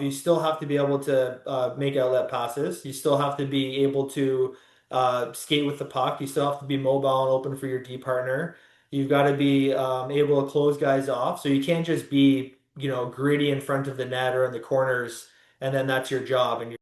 You still have to be able to make outlet passes. You still have to be able to skate with the puck. You still have to be mobile and open for your D partner. You've got to be able to close guys off. So you can't just be, gritty in front of the net or in the corners, and then that's your job. And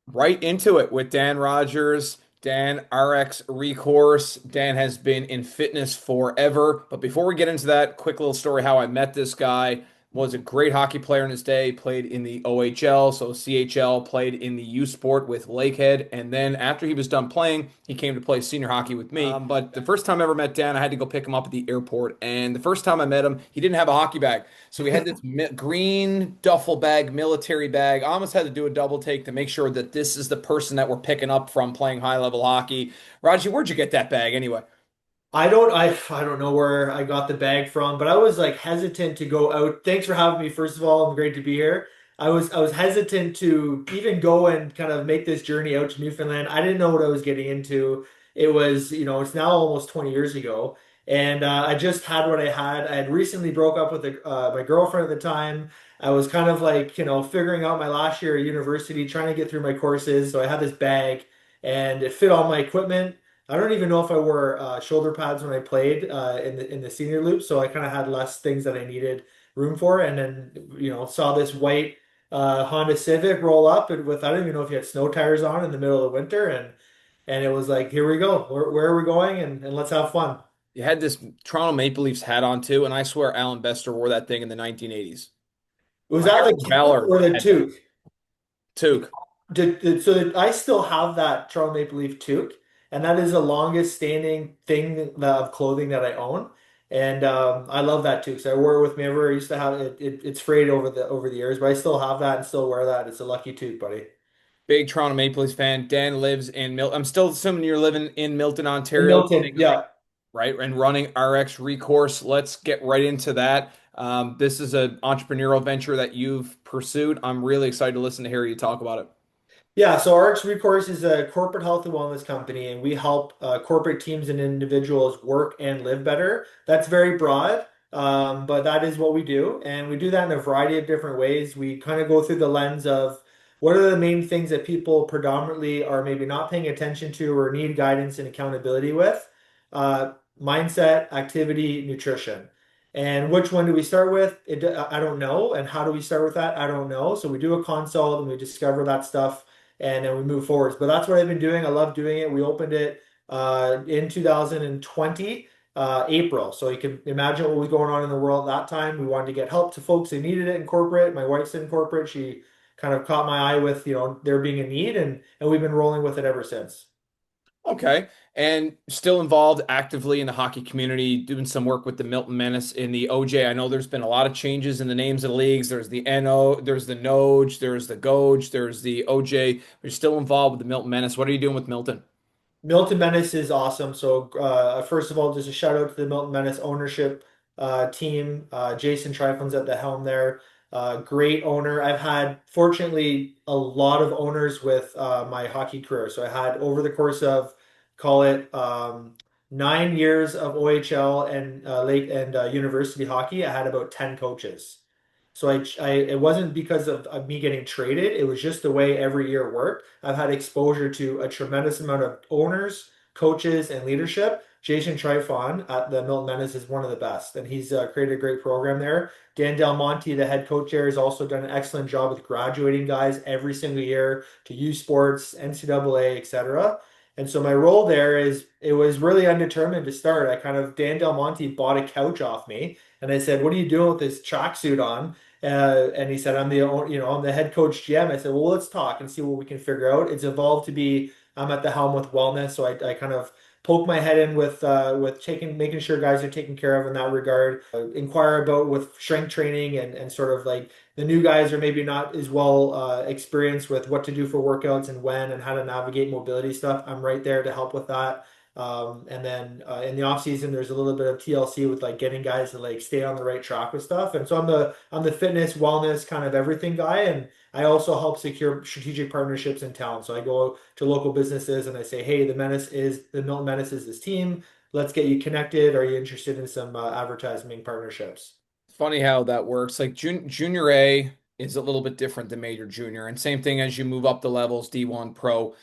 Right into it with Dan Rogers. Dan, RX ReCourse. Dan has been in fitness forever. But before we get into that, quick little story how I met this guy. Was a great hockey player in his day, played in the OHL, so CHL, played in the U Sport with Lakehead. And then after he was done playing, he came to play senior hockey with me. But the first time I ever met Dan, I had to go pick him up at the airport. And the first time I met him, he didn't have a hockey bag. So we had this green duffel bag, military bag. I almost had to do a double take to make sure that this is the person that we're picking up from playing high level hockey. Raji, where'd you get that bag anyway? I don't know where I got the bag from, but I was like hesitant to go out. Thanks for having me, first of all. I'm great to be here. I was hesitant to even go and kind of make this journey out to Newfoundland. I didn't know what I was getting into. It was, it's now almost 20 years ago, and I just had what I had. I had recently broke up with my girlfriend at the time. I was kind of like, figuring out my last year at university, trying to get through my courses. So I had this bag, and it fit all my equipment. I don't even know if I wore shoulder pads when I played in the senior loop, so I kind of had less things that I needed room for. And then saw this white Honda Civic roll up, and with I don't even know if you had snow tires on in the middle of the winter, and it was like, here we go. Where are we going? And let's have fun. You had this Toronto Maple Leafs hat on too, and I swear Alan Bester wore that thing in the 1980s. Was that the Harry cap Ballard or the had that. toque? Toque. I still have that Toronto Maple Leaf toque, and that is the longest standing thing of clothing that I own. And I love that toque. So I wore it with me everywhere. I used to have it, it's frayed over the years, but I still have that and still wear that. It's a lucky toque, buddy. Big Toronto Maple Leafs fan. Dan lives in Milton. I'm still assuming you're living in Milton, In Ontario, Milton, yeah. right? And running RX ReCourse. Let's get right into that. This is an entrepreneurial venture that you've pursued. I'm really excited to listen to hear you talk about it. Yeah, so RX is a corporate health and wellness company, and we help corporate teams and individuals work and live better. That's very broad, but that is what we do. And we do that in a variety of different ways. We kind of go through the lens of what are the main things that people predominantly are maybe not paying attention to or need guidance and accountability with. Uh, Mindset, activity, nutrition. And which one do we start with? I don't know. And how do we start with that? I don't know. So we do a consult and we discover that stuff and then we move forwards. But that's what I've been doing. I love doing it. We opened it in 2020, April. So you can imagine what was going on in the world at that time. We wanted to get help to folks who needed it in corporate. My wife's in corporate. She kind of caught my eye with, there being a need, and we've been rolling with it ever since. Okay. And still involved actively in the hockey community, doing some work with the Milton Menace in the OJ. I know there's been a lot of changes in the names of the leagues. There's the NO, there's the Noj, there's the Goj, there's the OJ. You're still involved with the Milton Menace. What are you doing with Milton? Milton Menace is awesome. So, first of all, just a shout out to the Milton Menace ownership team. Jason Triflin's at the helm there. Great owner. I've had, fortunately, a lot of owners with my hockey career. So, I had over the course of, call it 9 years of OHL and late and university hockey, I had about 10 coaches. So it wasn't because of me getting traded. It was just the way every year worked. I've had exposure to a tremendous amount of owners, coaches, and leadership. Jason Trifon at the Milton Menace is one of the best, and he's created a great program there. Dan Del Monte, the head coach there, has also done an excellent job with graduating guys every single year to U Sports, NCAA, etc. And so my role there is it was really undetermined to start. Dan Del Monte bought a couch off me, and I said, "What are you doing with this tracksuit on?" And he said, I'm the head coach GM. I said, well, let's talk and see what we can figure out. It's evolved to be I'm at the helm with wellness, so I kind of poke my head in with making sure guys are taken care of in that regard. Inquire about with strength training and sort of like the new guys are maybe not as well experienced with what to do for workouts and when and how to navigate mobility stuff. I'm right there to help with that. And then in the off season, there's a little bit of TLC with like getting guys to like stay on the right track with stuff. And so I'm the fitness, wellness, kind of everything guy. And I also help secure strategic partnerships in town. So I go to local businesses and I say, hey, the Milton Menace is this team. let's get you connected. Are you interested in some advertising partnerships? Funny how that works. Like junior A is a little bit different than major junior, and same thing as you move up the levels, D1 pro.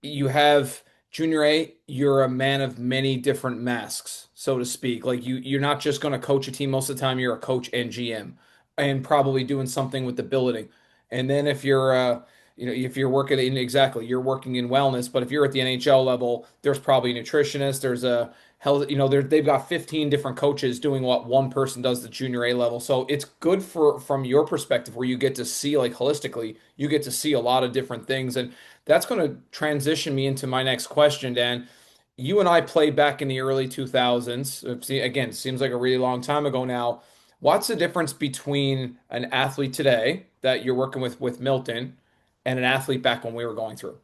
You have junior A, you're a man of many different masks, so to speak. Like you're not just going to coach a team most of the time. You're a coach and GM, and probably doing something with the billeting. And then if you're, if you're working in exactly, you're working in wellness. But if you're at the NHL level, there's probably a nutritionist. There's a health, they've got 15 different coaches doing what one person does at the junior A level. So it's good for from your perspective where you get to see like holistically, you get to see a lot of different things and that's going to transition me into my next question, Dan. You and I played back in the early 2000s. See, again, it seems like a really long time ago now. What's the difference between an athlete today that you're working with Milton and an athlete back when we were going through?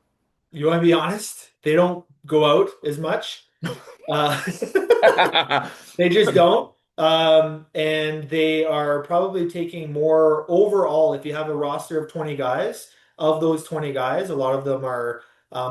You want to be honest? They don't go out as much. Uh, They just don't. And they are probably taking more overall. If you have a roster of 20 guys, of those 20 guys, a lot of them are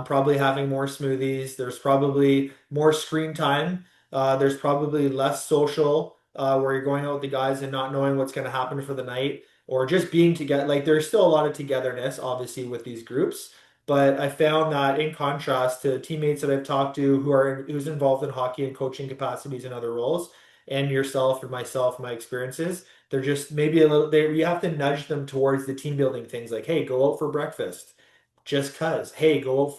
probably having more smoothies. There's probably more screen time. There's probably less social where you're going out with the guys and not knowing what's going to happen for the night or just being together. Like there's still a lot of togetherness, obviously, with these groups. But I found that in contrast to teammates that I've talked to who's involved in hockey and coaching capacities and other roles, and yourself and myself, my experiences, they're just maybe a little. You have to nudge them towards the team building things like, hey, go out for breakfast, just cuz. Hey, go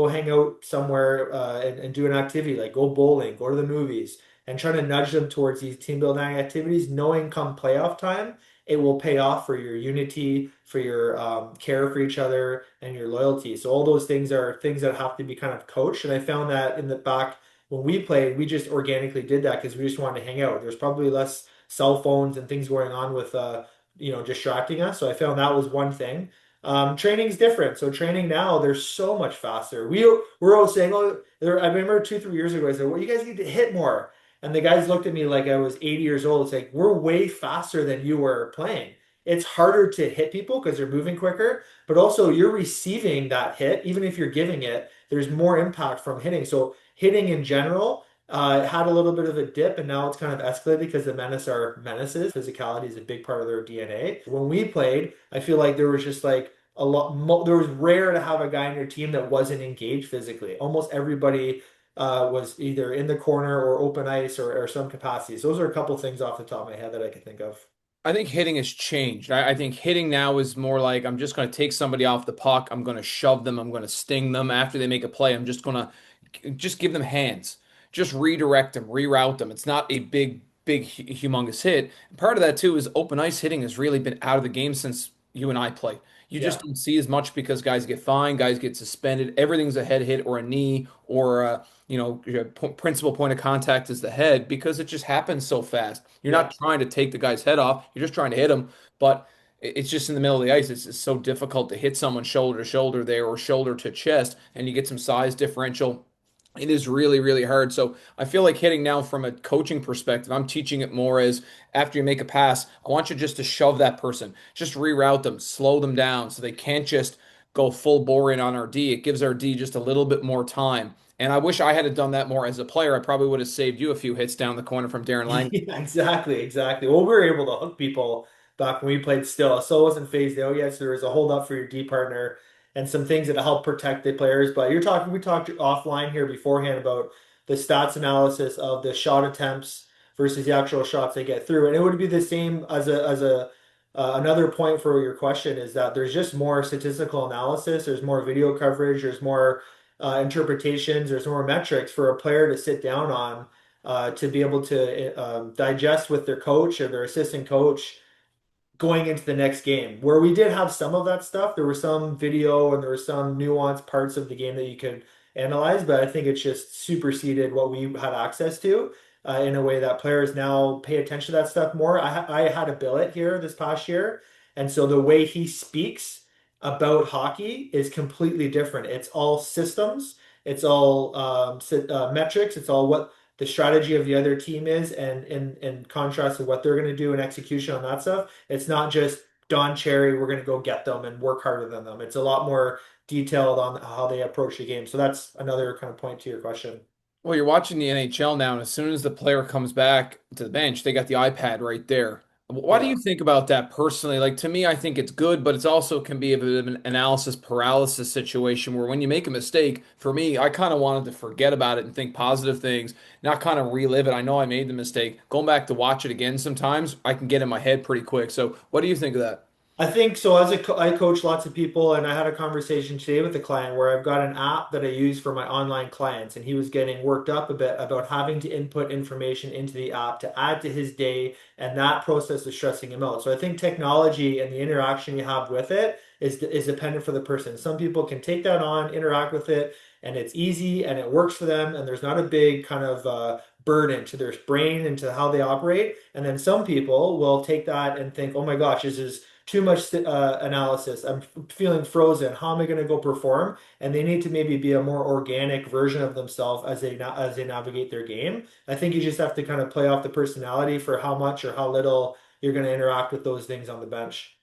hang out somewhere and do an activity like go bowling, go to the movies, and trying to nudge them towards these team building activities, knowing come playoff time it will pay off for your unity, for your care for each other, and your loyalty. So all those things are things that have to be kind of coached. And I found that in the back when we played, we just organically did that because we just wanted to hang out. There's probably less cell phones and things going on with distracting us. So I found that was one thing. Training's different. So training now, they're so much faster. We're all saying, oh, I remember 2, 3 years ago, I said, well, you guys need to hit more. And the guys looked at me like I was 80 years old. It's like, we're way faster than you were playing. It's harder to hit people because they're moving quicker, but also you're receiving that hit. Even if you're giving it, there's more impact from hitting. So hitting in general had a little bit of a dip, and now it's kind of escalated because the menace are menaces. Physicality is a big part of their DNA. When we played, I feel like there was just like a lot. There was rare to have a guy in your team that wasn't engaged physically. Almost everybody was either in the corner or open ice or some capacities. Those are a couple things off the top of my head that I could think of. I think hitting has changed. I think hitting now is more like I'm just going to take somebody off the puck. I'm going to shove them. I'm going to sting them after they make a play. I'm just going to just give them hands. Just redirect them, reroute them. It's not a big, humongous hit. And part of that too is open ice hitting has really been out of the game since you and I played. You just Yeah. don't see as much because guys get fined, guys get suspended. Everything's a head hit or a knee or your principal point of contact is the head because it just happens so fast. You're Yeah. not trying to take the guy's head off. You're just trying to hit him, but it's just in the middle of the ice. It's so difficult to hit someone shoulder to shoulder there or shoulder to chest, and you get some size differential. It is really, really hard. So I feel like hitting now from a coaching perspective, I'm teaching it more as after you make a pass, I want you just to shove that person, just reroute them, slow them down so they can't just go full bore in on our D. It gives our D just a little bit more time. And I wish I had done that more as a player. I probably would have saved you a few hits down the corner from Darren Lang. Yeah, exactly, exactly. Well, we were able to hook people back when we played still. So it wasn't phased out yet. So there was a hold up for your D partner and some things that help protect the players. But we talked offline here beforehand about the stats analysis of the shot attempts versus the actual shots they get through. And it would be the same as a another point for your question is that there's just more statistical analysis, there's more video coverage, there's more interpretations, there's more metrics for a player to sit down on to be able to digest with their coach or their assistant coach going into the next game. Where we did have some of that stuff, there was some video and there were some nuanced parts of the game that you could analyze, but I think it's just superseded what we had access to in a way that players now pay attention to that stuff more. I had a billet here this past year, and so the way he speaks about hockey is completely different. It's all systems, it's all metrics, it's all what the strategy of the other team is, and in contrast to what they're going to do in execution on that stuff. It's not just Don Cherry, we're going to go get them and work harder than them. It's a lot more detailed on how they approach the game. So that's another kind of point to your question. Well, you're watching the NHL now, and as soon as the player comes back to the bench, they got the iPad right there. Why do Yeah. you think about that personally? Like to me, I think it's good, but it's also can be a bit of an analysis paralysis situation where when you make a mistake, for me, I kind of wanted to forget about it and think positive things, not kind of relive it. I know I made the mistake. Going back to watch it again sometimes, I can get in my head pretty quick. So, what do you think of that? I think so. I coach lots of people, and I had a conversation today with a client where I've got an app that I use for my online clients, and he was getting worked up a bit about having to input information into the app to add to his day, and that process is stressing him out. So I think technology and the interaction you have with it is dependent for the person. Some people can take that on, interact with it, and it's easy and it works for them, and there's not a big kind of burden to their brain and to how they operate. And then some people will take that and think, oh my gosh, this is too much analysis. I'm feeling frozen. How am I going to go perform? And they need to maybe be a more organic version of themselves as they navigate their game. I think you just have to kind of play off the personality for how much or how little you're going to interact with those things on the bench.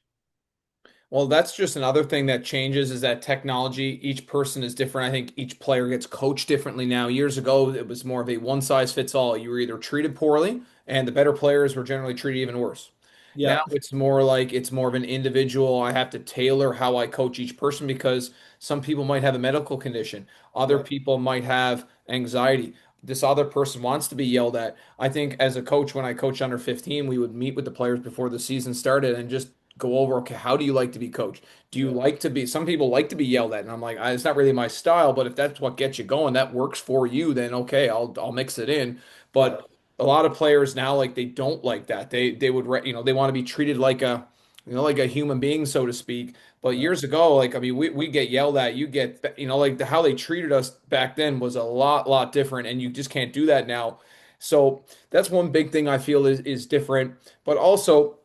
Well, that's just another thing that changes is that technology, each person is different. I think each player gets coached differently now. Years ago, it was more of a one size fits all. You were either treated poorly, and the better players were generally treated even worse. Now Yeah, it's more like it's more of an individual. I have to tailor how I coach each person because some people might have a medical condition, other yeah, people might have anxiety. This other person wants to be yelled at. I think as a coach, when I coached under 15, we would meet with the players before the season started and just go over, okay, how do you like to be coached? Do you yeah, like to be, some people like to be yelled at, and I'm like, it's not really my style, but if that's what gets you going, that works for you, then okay, I'll mix it in. yeah, But a lot of players now, like they don't like that. They would, they want to be treated like a, like a human being, so to speak. But yeah. years ago, like I mean, we get yelled at. You get, like how they treated us back then was a lot different, and you just can't do that now. So that's one big thing I feel is different. But also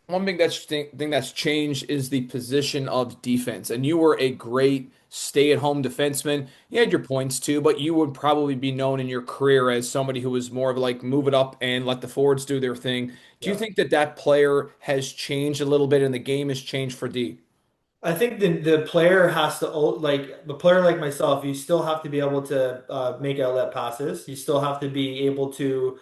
one big thing that's changed is the position of defense. And you were a great stay-at-home defenseman. You had your points too, but you would probably be known in your career as somebody who was more of like move it up and let the forwards do their thing. Do you Yeah. think that that player has changed a little bit and the game has changed for D? I think the player has to like the player like myself, you still have to be able to make outlet passes. You still have to be able to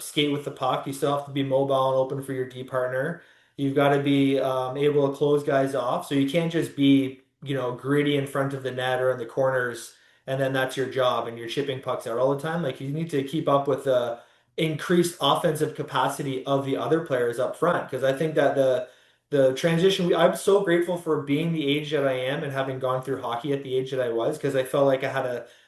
skate with the puck. You still have to be mobile and open for your D partner. You've got to be able to close guys off. So you can't just be, gritty in front of the net or in the corners, and then that's your job and you're chipping pucks out all the time. Like you need to keep up with the increased offensive capacity of the other players up front. Because I think that the transition I'm so grateful for being the age that I am and having gone through hockey at the age that I was because I felt like I had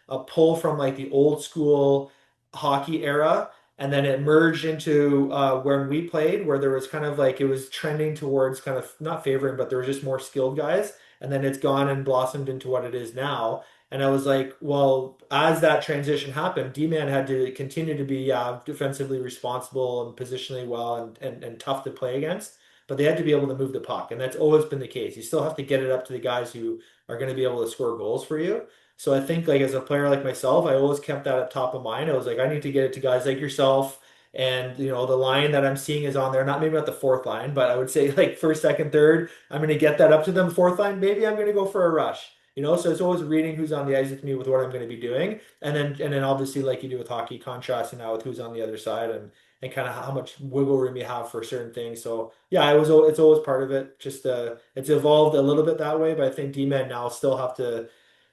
a pull from like the old school hockey era and then it merged into when we played where there was kind of like it was trending towards kind of not favoring but there was just more skilled guys and then it's gone and blossomed into what it is now and I was like well as that transition happened D-man had to continue to be defensively responsible and positionally well and tough to play against but they had to be able to move the puck, and that's always been the case. You still have to get it up to the guys who are going to be able to score goals for you. So I think like as a player like myself, I always kept that at top of mind. I was like, I need to get it to guys like yourself. And the line that I'm seeing is on there, not maybe not the fourth line, but I would say like first, second, third. I'm going to get that up to them. Fourth line, maybe I'm going to go for a rush. So it's always reading who's on the ice with me with what I'm going to be doing, and then obviously like you do with hockey, contrasting now with who's on the other side, and kind of how much wiggle room you have for certain things. So yeah, it's always part of it. Just it's evolved a little bit that way, but I think D-men now still have to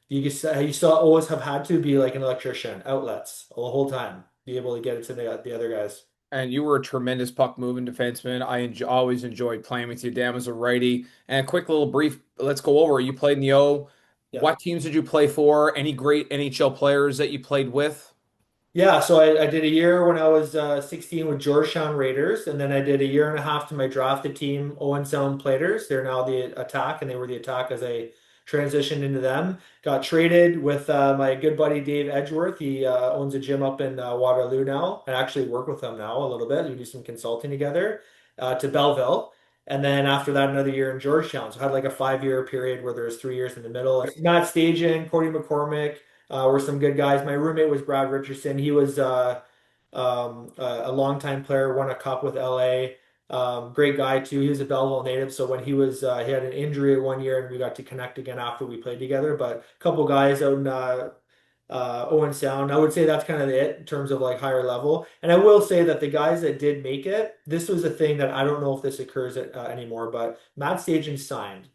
you still always have had to be like an electrician, outlets the whole time, be able to get it to the other guys. And you were a tremendous puck moving defenseman. Always enjoyed playing with you. Dan was a righty. And a quick little brief, let's go over it. You played in the O. Yeah. What teams did you play for? Any great NHL players that you played with? Yeah, so I did a year when I was 16 with Georgetown Raiders, and then I did a year and a half to my drafted team, Owen Sound Platers. They're now the Attack, and they were the Attack as I transitioned into them. Got traded with my good buddy Dave Edgeworth. He owns a gym up in Waterloo now. I actually work with him now a little bit. We do some consulting together to Belleville. And then after that, another year in Georgetown. So I had like a 5-year period where there was 3 years in the middle. Matt Stajan, Cody McCormick were some good guys. My roommate was Brad Richardson. He was a longtime player, won a cup with LA. Great guy too. He was a Belleville native, so when he had an injury one year, and we got to connect again after we played together. But a couple guys out in Owen Sound. I would say that's kind of it in terms of like higher level. And I will say that the guys that did make it, this was a thing that I don't know if this occurs anymore, but Matt Stajan signed.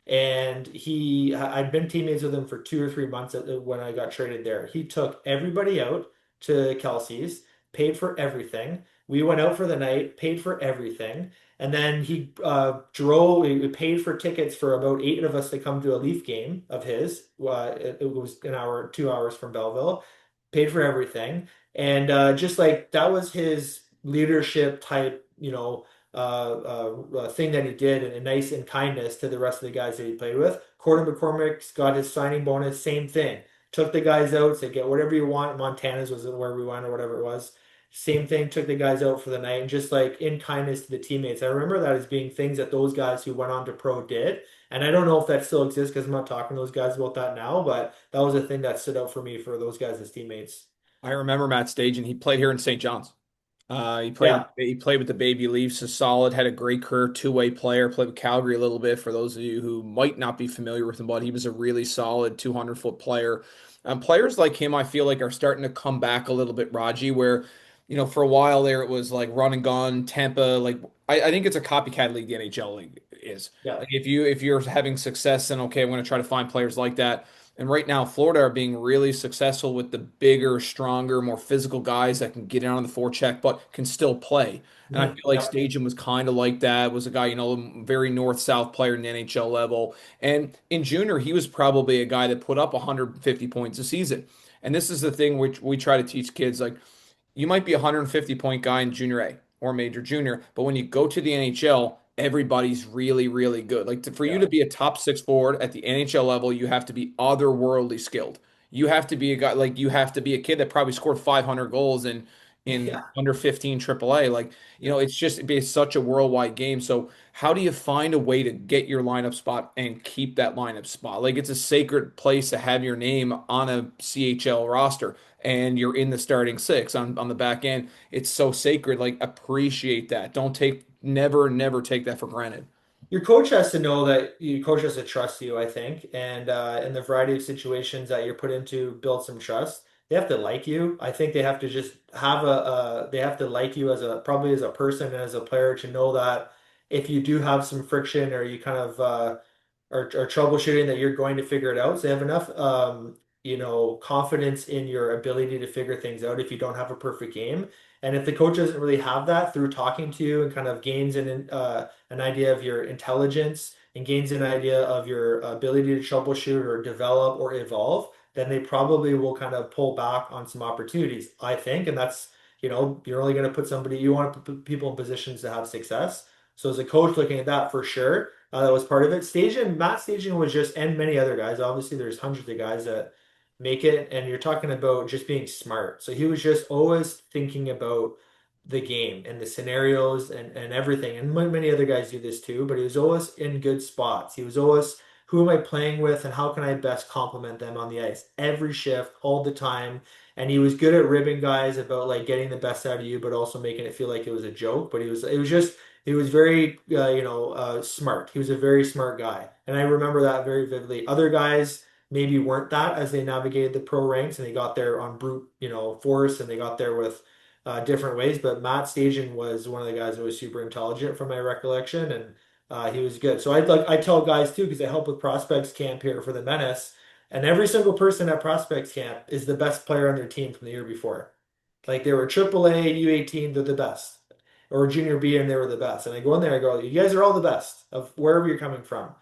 And I'd been teammates with him for 2 or 3 months when I got traded there. He took everybody out to Kelsey's, paid for everything. We went out for the night, paid for everything. And then he paid for tickets for about 8 of us to come to a Leaf game of his. It was an hour, 2 hours from Belleville, paid for everything. And just like that was his leadership type, thing that he did and a nice and kindness to the rest of the guys that he played with. Corey McCormick's got his signing bonus, same thing. Took the guys out, said get whatever you want. Montana's was where we went or whatever it was. Same thing, took the guys out for the night and just like in kindness to the teammates. I remember that as being things that those guys who went on to pro did. And I don't know if that still exists because I'm not talking to those guys about that now, but that was a thing that stood out for me for those guys as teammates. I remember Matt Stajan. He played here in St. John's. Yeah. He played with the Baby Leafs, a solid, had a great career, two-way player. Played with Calgary a little bit. For those of you who might not be familiar with him, but he was a really solid 200-foot player. Players like him, I feel like, are starting to come back a little bit, Raji. Where, for a while there, it was like run and gun, Tampa. Like I think it's a copycat league. The NHL league is Yeah. like if you're having success, then okay, I'm going to try to find players like that. And right now, Florida are being really successful with the bigger, stronger, more physical guys that can get in on the forecheck, but can still play. And I feel like Yep. Stajan was kind of like that. Was a guy, very north-south player in the NHL level. And in junior, he was probably a guy that put up 150 points a season. And this is the thing which we try to teach kids, like you might be a 150 point guy in junior A or major junior, but when you go to the NHL, everybody's really, really good. Like for you Yeah. to be a top six forward at the NHL level, you have to be otherworldly skilled. You have to be a guy like you have to be a kid that probably scored 500 goals in Yeah. under 15 AAA. Like, it's such a worldwide game. So how do you find a way to get your lineup spot and keep that lineup spot? Like it's a sacred place to have your name on a CHL roster and you're in the starting six on the back end. It's so sacred. Like appreciate that. Don't take never, never take that for granted. Your coach has to know that your coach has to trust you, I think, and in the variety of situations that you're put into, build some trust. They have to like you. I think they have to just have they have to like you as a probably as a person and as a player to know that if you do have some friction or you kind of are troubleshooting that you're going to figure it out. So they have enough confidence in your ability to figure things out if you don't have a perfect game. And if the coach doesn't really have that through talking to you and kind of gains an idea of your intelligence and gains an idea of your ability to troubleshoot or develop or evolve, then they probably will kind of pull back on some opportunities, I think. And that's, you're only going to put somebody, you want to put people in positions to have success. So as a coach looking at that for sure, that was part of it. Matt Stajan was just, and many other guys. Obviously, there's hundreds of guys that make it, and you're talking about just being smart. So he was just always thinking about the game and the scenarios and everything. And many other guys do this too, but he was always in good spots. He was always, who am I playing with and how can I best complement them on the ice? Every shift, all the time. And he was good at ribbing guys about like getting the best out of you, but also making it feel like it was a joke. But he was very, smart. He was a very smart guy. And I remember that very vividly. Other guys maybe weren't that as they navigated the pro ranks and they got there on brute, force and they got there with different ways. But Matt Stajan was one of the guys that was super intelligent from my recollection, and he was good. So I tell guys too because I help with prospects camp here for the Menace, and every single person at prospects camp is the best player on their team from the year before. Like they were AAA, U18, they're the best, or junior B, and they were the best. And I go in there, I go, you guys are all the best of wherever you're coming from,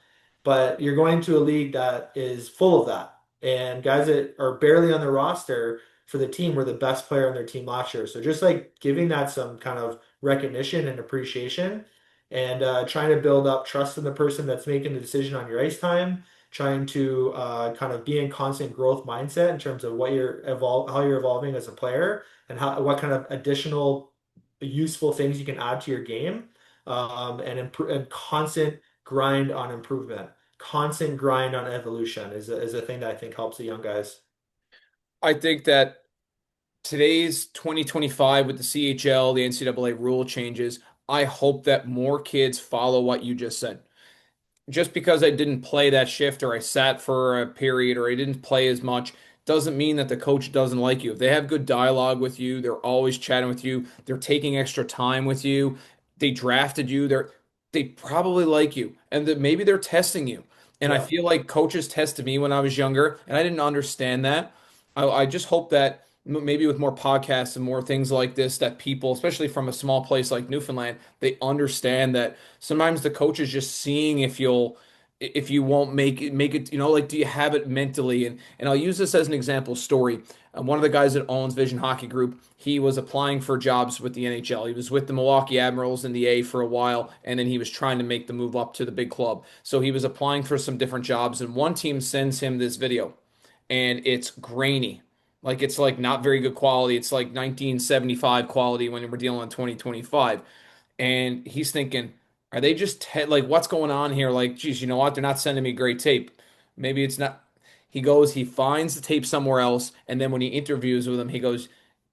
but you're going to a league that is full of that. And guys that are barely on the roster for the team were the best player on their team last year. So just like giving that some kind of recognition and appreciation, and trying to build up trust in the person that's making the decision on your ice time, trying to kind of be in constant growth mindset in terms of how you're evolving as a player, and what kind of additional useful things you can add to your game, and constant grind on improvement, constant grind on evolution is a thing that I think helps the young guys. I think that today's 2025 with the CHL, the NCAA rule changes, I hope that more kids follow what you just said. Just because I didn't play that shift or I sat for a period or I didn't play as much doesn't mean that the coach doesn't like you. If they have good dialogue with you, they're always chatting with you, they're taking extra time with you, they drafted you, they probably like you, and that maybe they're testing you. And I Yeah. feel like coaches tested me when I was younger, and I didn't understand that. I just hope that maybe with more podcasts and more things like this, that people, especially from a small place like Newfoundland, they understand that sometimes the coach is just seeing if you won't make it, like, do you have it mentally? And I'll use this as an example story. One of the guys that owns Vision Hockey Group, he was applying for jobs with the NHL. He was with the Milwaukee Admirals in the A for a while, and then he was trying to make the move up to the big club. So he was applying for some different jobs, and one team sends him this video, and it's grainy. Like, it's like not very good quality. It's like 1975 quality when we're dealing in 2025. And he's thinking, are they just like, what's going on here? Like, geez, you know what? They're not sending me great tape. Maybe it's not. He goes, he finds the tape somewhere else, and then when he interviews with him, he goes,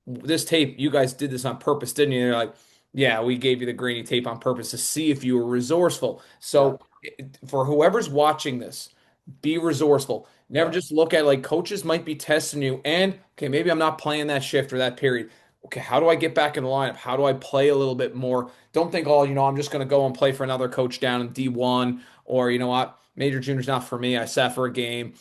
"This tape, you guys did this on purpose, didn't you?" And they're like, "Yeah, we gave you the grainy tape on purpose to see if you were resourceful." Yeah. So, for whoever's watching this, be resourceful. Never Yeah. just look at, like, coaches might be testing you, and okay, maybe I'm not playing that shift or that period. Okay, how do I get back in the lineup? How do I play a little bit more? Don't think, oh, I'm just going to go and play for another coach down in D1, or you know what, major junior's not for me. I sat for a game.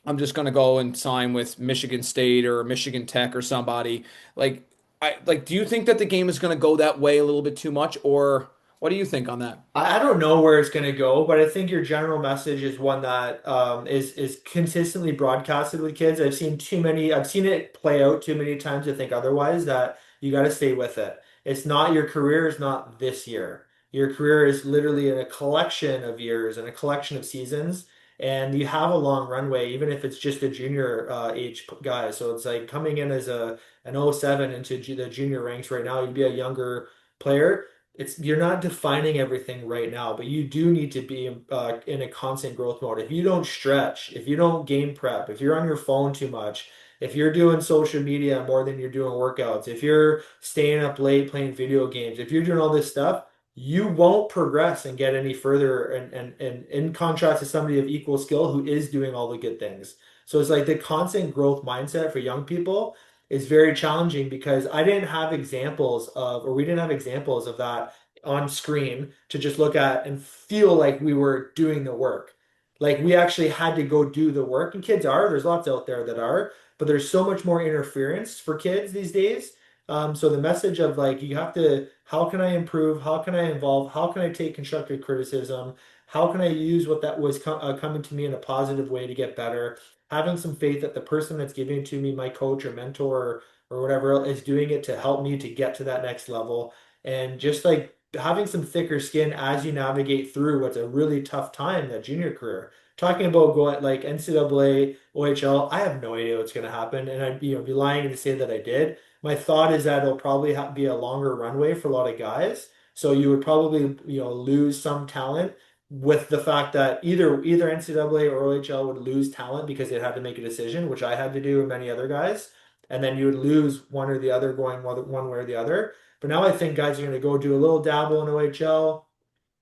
I'm just going to go and sign with Michigan State or Michigan Tech or somebody. Like, do you think that the game is going to go that way a little bit too much, or what do you think on that? I don't know where it's going to go, but I think your general message is one that is consistently broadcasted with kids. I've seen it play out too many times to think otherwise, that you got to stay with it. It's not, your career is not this year. Your career is literally in a collection of years and a collection of seasons, and you have a long runway, even if it's just a junior age guy. So it's like coming in as an '07 into the junior ranks right now, you'd be a younger player. It's, you're not defining everything right now, but you do need to be in a constant growth mode. If you don't stretch, if you don't game prep, if you're on your phone too much, if you're doing social media more than you're doing workouts, if you're staying up late playing video games, if you're doing all this stuff, you won't progress and get any further. And in contrast to somebody of equal skill who is doing all the good things. So it's like the constant growth mindset for young people is very challenging, because I didn't have examples of, or we didn't have examples of that on screen to just look at and feel like we were doing the work. Like we actually had to go do the work, and kids are, there's lots out there that are, but there's so much more interference for kids these days. So the message of like, you have to, how can I improve? How can I involve? How can I take constructive criticism? How can I use what that was coming to me in a positive way to get better? Having some faith that the person that's giving it to me, my coach or mentor or whatever, is doing it to help me to get to that next level. And just like having some thicker skin as you navigate through what's a really tough time, that junior career. Talking about going like NCAA, OHL, I have no idea what's going to happen, and I'd be lying to say that I did. My thought is that it'll probably be a longer runway for a lot of guys, so you would probably lose some talent, with the fact that either NCAA or OHL would lose talent because it had to make a decision, which I had to do and many other guys, and then you would lose one or the other, going one way or the other. But now I think guys are going to go do a little dabble in OHL,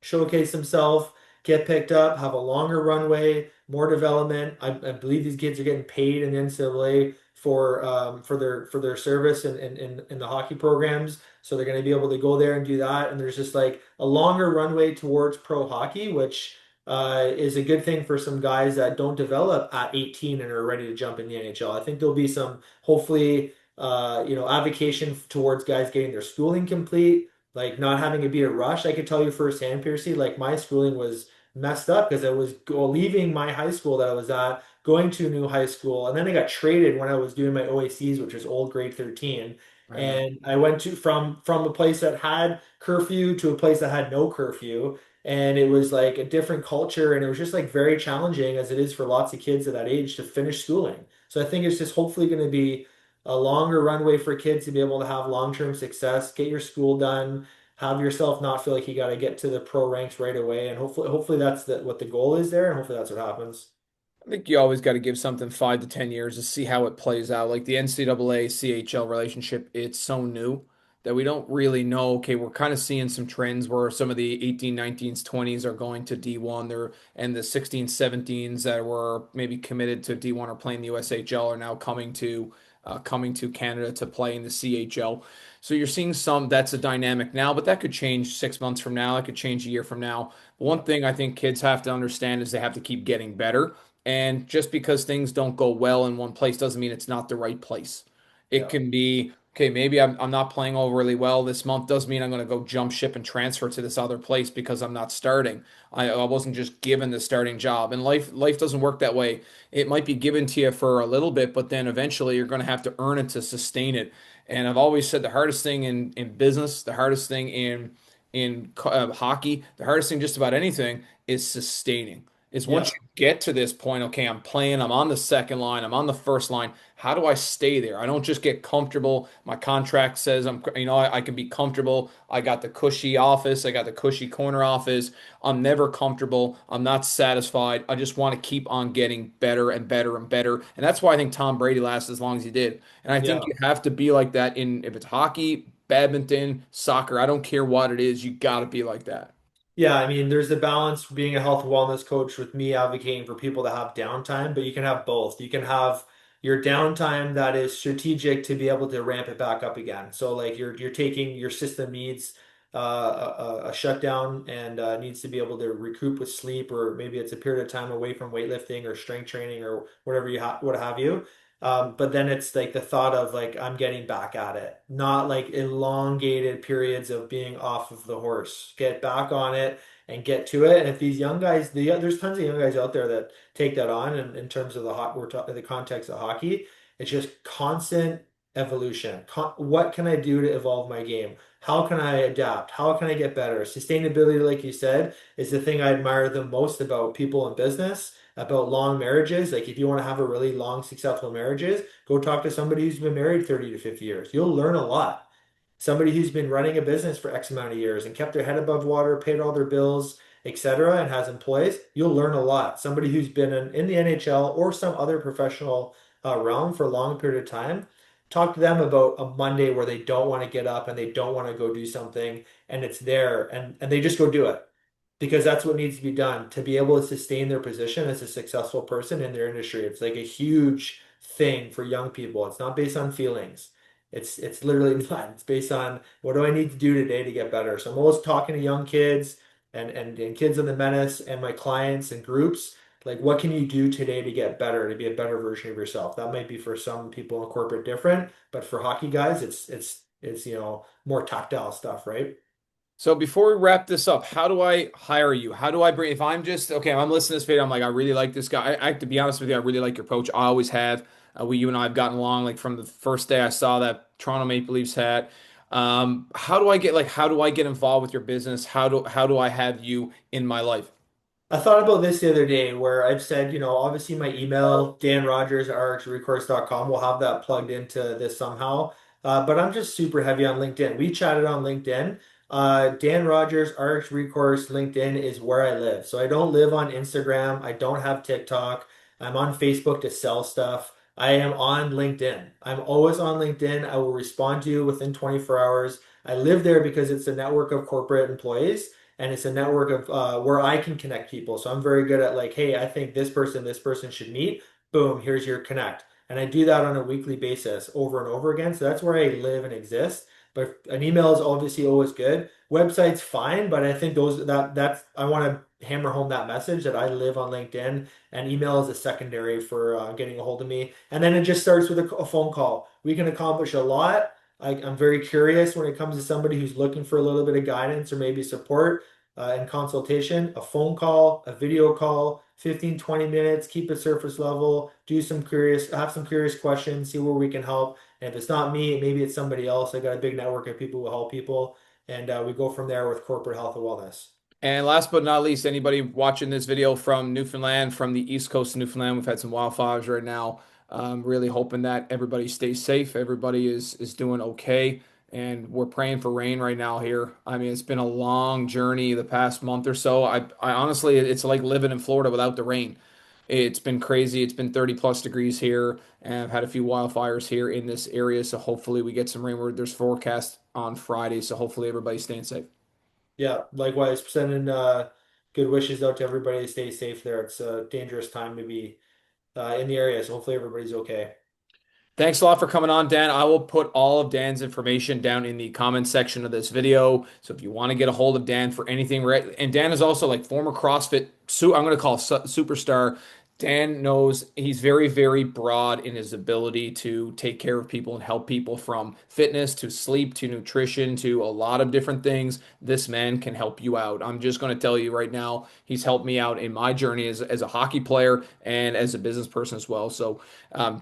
showcase themselves, get picked up, have a longer runway, more development. I believe these kids are getting paid in the NCAA for their service in the hockey programs. So they're going to be able to go there and do that. And there's just like a longer runway towards pro hockey, which is a good thing for some guys that don't develop at 18 and are ready to jump in the NHL. I think there'll be some, hopefully, avocation towards guys getting their schooling complete, like not having it be a rush. I could tell you firsthand, Piercy, like my schooling was messed up because I was leaving my high school that I was at, going to a new high school, and then I got traded when I was doing my OACs, which was old grade 13. Right now. And I went to from a place that had curfew to a place that had no curfew. And it was like a different culture, and it was just like very challenging, as it is for lots of kids at that age, to finish schooling. So I think it's just hopefully going to be a longer runway for kids to be able to have long-term success, get your school done, have yourself not feel like you got to get to the pro ranks right away, and hopefully that's what the goal is there, and hopefully that's what happens. I think you always got to give something 5 to 10 years to see how it plays out. Like the NCAA CHL relationship, it's so new that we don't really know. Okay, we're kind of seeing some trends where some of the 18, 19s, 20s are going to D1 there, and the 16s, 17s that were maybe committed to D1 or playing the USHL are now coming to Canada to play in the CHL. So you're seeing some that's a dynamic now, but that could change 6 months from now. That could change a year from now. One thing I think kids have to understand is they have to keep getting better. And just because things don't go well in one place doesn't mean it's not the right place. It Yeah. can be, okay, maybe I'm not playing overly well this month. Doesn't mean I'm going to go jump ship and transfer to this other place because I'm not starting. I wasn't just given the starting job. And life doesn't work that way. It might be given to you for a little bit, but then eventually you're going to have to earn it to sustain it. And I've always said the hardest thing in business, the hardest thing in hockey, the hardest thing just about anything is sustaining. Is once Yeah. you get to this point, okay, I'm playing, I'm on the second line, I'm on the first line. How do I stay there? I don't just get comfortable. My contract says I can be comfortable. I got the cushy office, I got the cushy corner office. I'm never comfortable. I'm not satisfied. I just want to keep on getting better and better and better. And that's why I think Tom Brady lasted as long as he did. And I think Yeah. you have to be like that in if it's hockey, badminton, soccer, I don't care what it is, you got to be like that. Yeah, I mean, there's a balance being a health and wellness coach with me advocating for people to have downtime, but you can have both. You can have your downtime that is strategic to be able to ramp it back up again. So like you're taking your system needs a shutdown and needs to be able to recoup with sleep, or maybe it's a period of time away from weightlifting or strength training or whatever what have you. But then it's like the thought of like I'm getting back at it, not like elongated periods of being off of the horse. Get back on it and get to it. And if these young guys, there's tons of young guys out there that take that on. And in terms of we're talking the context of hockey, it's just constant evolution. What can I do to evolve my game? How can I adapt? How can I get better? Sustainability, like you said, is the thing I admire the most about people in business, about long marriages. Like if you want to have a really long, successful marriages, go talk to somebody who's been married 30 to 50 years. You'll learn a lot. Somebody who's been running a business for X amount of years and kept their head above water, paid all their bills, etc., and has employees, you'll learn a lot. Somebody who's been in the NHL or some other professional realm for a long period of time, talk to them about a Monday where they don't want to get up and they don't want to go do something and it's there and they just go do it because that's what needs to be done to be able to sustain their position as a successful person in their industry. It's like a huge thing for young people. It's not based on feelings. It's literally not. It's based on what do I need to do today to get better. So I'm always talking to young kids and kids in the menace and my clients and groups. Like, what can you do today to get better, to be a better version of yourself? That might be for some people in corporate different, but for hockey guys, it's more tactile stuff, right? So before we wrap this up, how do I hire you? How do I bring, if I'm just, okay, I'm listening to this video, I'm like, I really like this guy. To be honest with you, I really like your coach. I always have. You and I have gotten along like from the first day I saw that Toronto Maple Leafs hat. How do I get involved with your business? How do I have you in my life? I thought about this the other day where I've said, obviously my email, Dan Rogers at rxrecourse.com, will have that plugged into this somehow. But I'm just super heavy on LinkedIn. We chatted on LinkedIn. Dan Rogers, RX Recourse, LinkedIn is where I live. So I don't live on Instagram. I don't have TikTok. I'm on Facebook to sell stuff. I am on LinkedIn. I'm always on LinkedIn. I will respond to you within 24 hours. I live there because it's a network of corporate employees and it's a network of where I can connect people. So I'm very good at like, hey, I think this person should meet. Boom, here's your connect. And I do that on a weekly basis over and over again. So that's where I live and exist. But an email is obviously always good. Website's fine, but I think that's I want to hammer home that message that I live on LinkedIn and email is a secondary for getting a hold of me. And then it just starts with a phone call. We can accomplish a lot. I'm very curious when it comes to somebody who's looking for a little bit of guidance or maybe support and consultation, a phone call, a video call, 15, 20 minutes, keep it surface level, have some curious questions, see where we can help. And if it's not me, maybe it's somebody else. I got a big network of people who help people. And we go from there with corporate health and wellness. And last but not least, anybody watching this video from Newfoundland, from the east coast of Newfoundland, we've had some wildfires right now. Really hoping that everybody stays safe, everybody is doing okay, and we're praying for rain right now here. I mean, it's been a long journey the past month or so. I honestly, it's like living in Florida without the rain. It's been crazy. It's been 30 plus degrees here, and I've had a few wildfires here in this area. So hopefully we get some rain. There's forecast on Friday, so hopefully everybody's staying safe. Yeah, likewise, sending good wishes out to everybody to stay safe there. It's a dangerous time to be in the area, so hopefully everybody's okay. Thanks a lot for coming on, Dan. I will put all of Dan's information down in the comment section of this video. So if you want to get a hold of Dan for anything, right? And Dan is also like former CrossFit, I'm going to call superstar. Dan knows he's very, very broad in his ability to take care of people and help people from fitness to sleep to nutrition to a lot of different things. This man can help you out. I'm just going to tell you right now, he's helped me out in my journey as a hockey player and as a business person as well. So,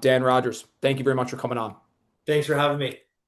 Dan Rogers, thank you very much for coming on. Thanks for having me.